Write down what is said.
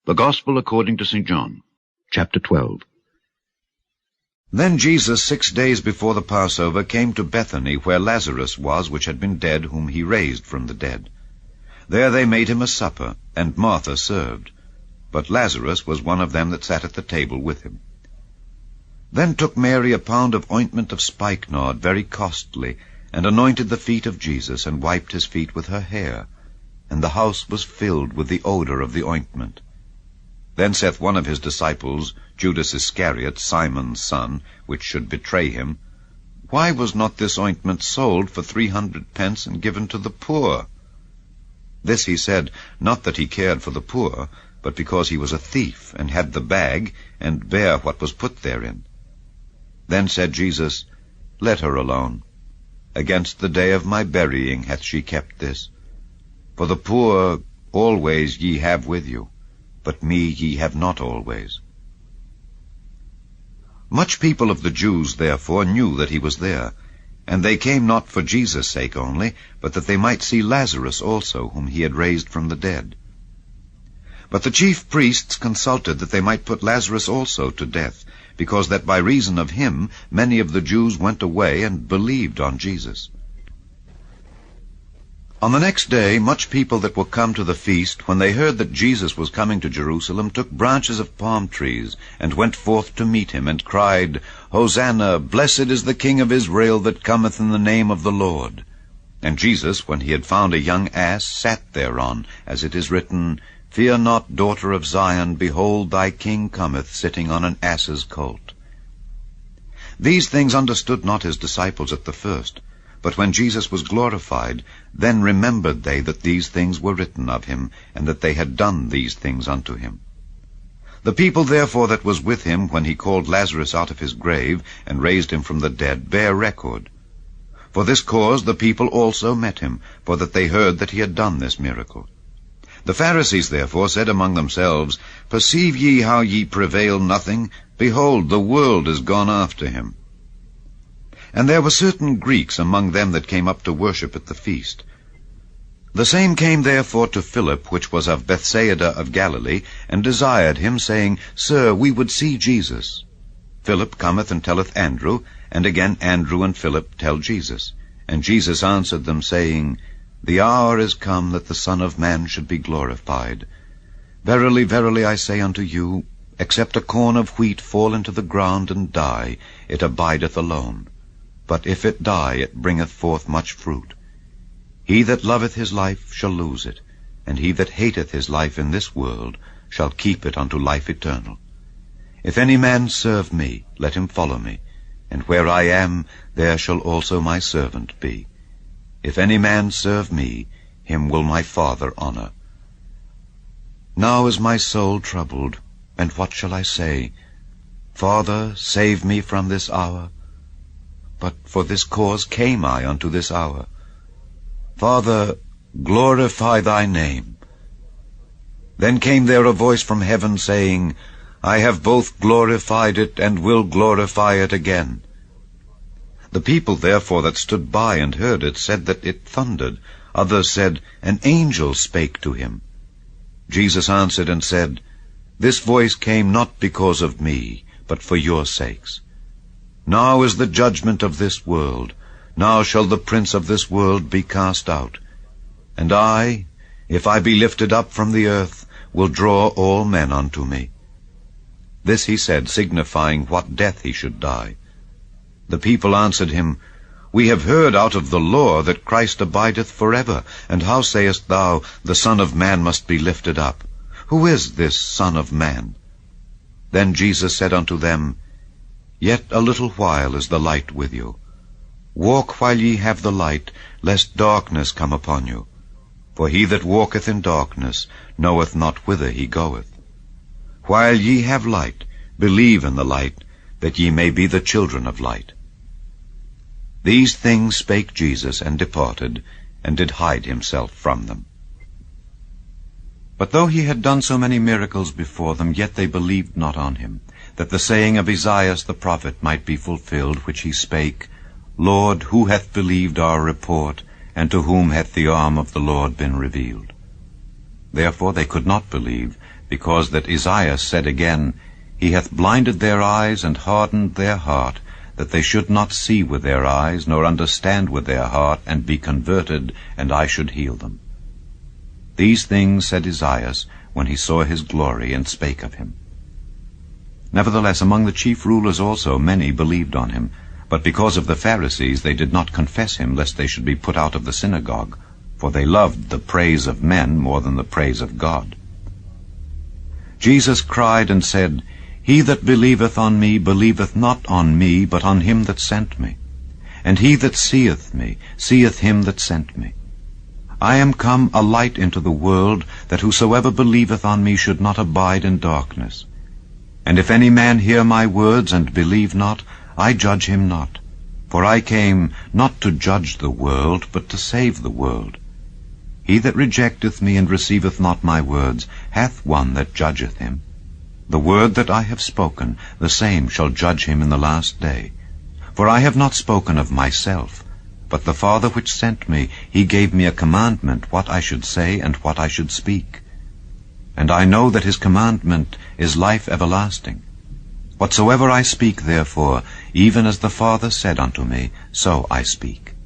The Gospel according to St. John, chapter 12. Then Jesus 6 days before the Passover came to Bethany, where Lazarus was, which had been dead, whom he raised from the dead. There they made him a supper, and Martha served. But Lazarus was one of them that sat at the table with him. Then took Mary a pound of ointment of spikenard, very costly, and anointed the feet of Jesus, and wiped his feet with her hair. And the house was filled with the odor of the ointment. Then saith one of his disciples, Judas Iscariot, Simon's son, which should betray him, Why was not this ointment sold for 300 pence and given to the poor? This he said, not that he cared for the poor, but because he was a thief, and had the bag, and bare what was put therein. Then said Jesus, Let her alone. Against the day of my burying hath she kept this. For the poor always ye have with you, but me ye have not always. Much people of the Jews therefore knew that he was there, and they came not for Jesus' sake only, but that they might see Lazarus also, whom he had raised from the dead. But the chief priests consulted that they might put Lazarus also to death, because that by reason of him many of the Jews went away and believed on Jesus. On the next day, much people that were come to the feast, when they heard that Jesus was coming to Jerusalem, took branches of palm trees, and went forth to meet him, and cried, Hosanna, blessed is the King of Israel that cometh in the name of the Lord. And Jesus, when he had found a young ass, sat thereon, as it is written, Fear not, daughter of Zion, behold, thy King cometh, sitting on an ass's colt. These things understood not his disciples at the first. But when Jesus was glorified, then remembered they that these things were written of him, and that they had done these things unto him. The people therefore that was with him, when he called Lazarus out of his grave, and raised him from the dead, bear record. For this cause the people also met him, for that they heard that he had done this miracle. The Pharisees therefore said among themselves, Perceive ye how ye prevail nothing? Behold, the world is gone after him. And there were certain Greeks among them that came up to worship at the feast. The same came therefore to Philip, which was of Bethsaida of Galilee, and desired him, saying, Sir, we would see Jesus. Philip cometh and telleth Andrew, and again Andrew and Philip tell Jesus. And Jesus answered them, saying, The hour is come that the Son of Man should be glorified. Verily, verily, I say unto you, except a corn of wheat fall into the ground and die, it abideth alone. But if it die, it bringeth forth much fruit. He that loveth his life shall lose it, and he that hateth his life in this world shall keep it unto life eternal. If any man serve me, let him follow me, and where I am, there shall also my servant be. If any man serve me, him will my Father honor. Now is my soul troubled, and what shall I say? Father, save me from this hour. But for this cause came I unto this hour. Father, glorify thy name. Then came there a voice from heaven, saying, I have both glorified it, and will glorify it again. The people therefore that stood by and heard it said that it thundered. Others said, An angel spake to him. Jesus answered and said, This voice came not because of me, but for your sakes. Now is the judgment of this world. Now shall the prince of this world be cast out. And I, if I be lifted up from the earth, will draw all men unto me. This he said, signifying what death he should die. The people answered him, We have heard out of the law that Christ abideth forever. And how sayest thou, the Son of Man must be lifted up? Who is this Son of Man? Then Jesus said unto them, Yet a little while is the light with you. Walk while ye have the light, lest darkness come upon you. For he that walketh in darkness knoweth not whither he goeth. While ye have light, believe in the light, that ye may be the children of light. These things spake Jesus, and departed, and did hide himself from them. But though he had done so many miracles before them, yet they believed not on him, that the saying of Esaias the prophet might be fulfilled, which he spake, Lord, who hath believed our report, and to whom hath the arm of the Lord been revealed? Therefore they could not believe, because that Esaias said again, He hath blinded their eyes and hardened their heart, that they should not see with their eyes, nor understand with their heart, and be converted, and I should heal them. These things said Esaias, when he saw his glory, and spake of him. Nevertheless, among the chief rulers also many believed on him, but because of the Pharisees they did not confess him, lest they should be put out of the synagogue, for they loved the praise of men more than the praise of God. Jesus cried and said, He that believeth on me believeth not on me, but on him that sent me. And he that seeth me seeth him that sent me. I am come a light into the world, that whosoever believeth on me should not abide in darkness. And if any man hear my words and believe not, I judge him not. For I came not to judge the world, but to save the world. He that rejecteth me and receiveth not my words hath one that judgeth him. The word that I have spoken, the same shall judge him in the last day. For I have not spoken of myself, but the Father which sent me, he gave me a commandment what I should say and what I should speak. And I know that his commandment is life everlasting. Whatsoever I speak, therefore, even as the Father said unto me, so I speak.